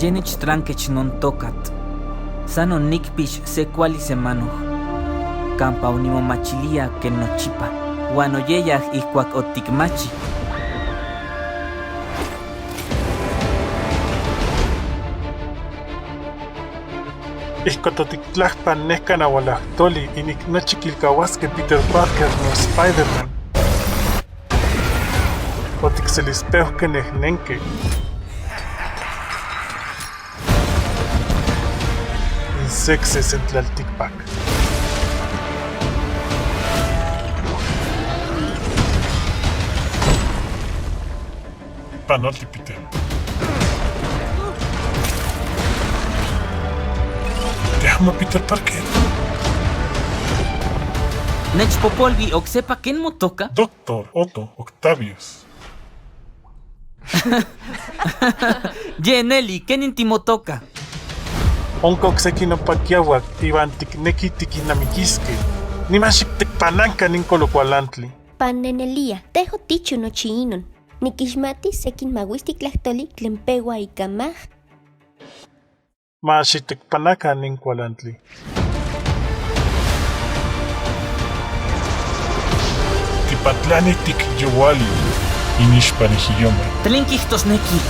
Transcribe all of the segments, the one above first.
Yenich trankech non tocat. Sano nikpix se kuali semanoh. Kampa onimomachilia ken nochipa. Uan oyeyaj ijkuak otikmachi. Ihkototiktlajpan nehka naualahtoli inik nochi kilkahuaskeh Peter Parker no Spider-Man. Otikselispeuhkeh nehnenke. Insexes en tlaltikpak. Panoti, Peter. Te amo, Peter Parker. Nechpopolvi oksepa ken motoka. Doctor Otto Octavius. Nelly, ken intimotoka. Onka okseki nopakiauak iwan tikneki tikinamikiskeh. Niman xiktekpananka nin kolokualantli. Panenelia, tejo ticho nochi inon. Nikixmati sekin mauistiktlajtoli tlen peua ika maj. Ma xitekpanaka nin kualantli. Tipatlani tikyouali inixpan ijiyomej. Tlen kijtosneki.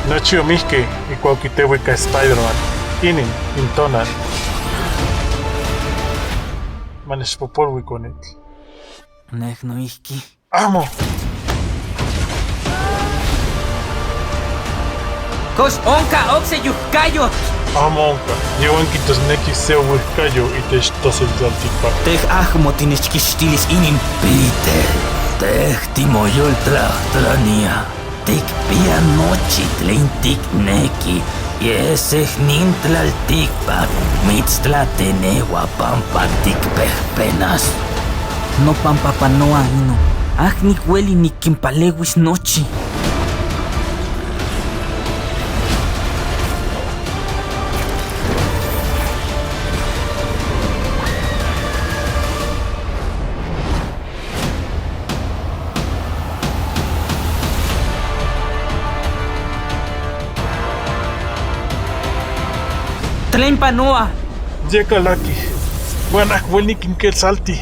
Nochi omihkeh ikuak okiteuika Spider-Man. Inin, intonal. Manechpopolui konetl. Neh noihki. ¡Amo! Kox onka okse yuhkayotl. ¡Amo onka! Yehuan kitosneki se ouehkayo itech toseltlaltikpak. Teh ahmo tinechkixtilis inin. Peter, teh timoyoltlajtlania. Tikpia nochi tlen tikneki. Yeseh nin tlaltikpak mitztlateneua pampa tikpehpenas. No pampapanoa ino. Nikуeli nikimpaleuis nochi. Tlen panoa. Yekalaki. Uan akuel nikinquetsalti.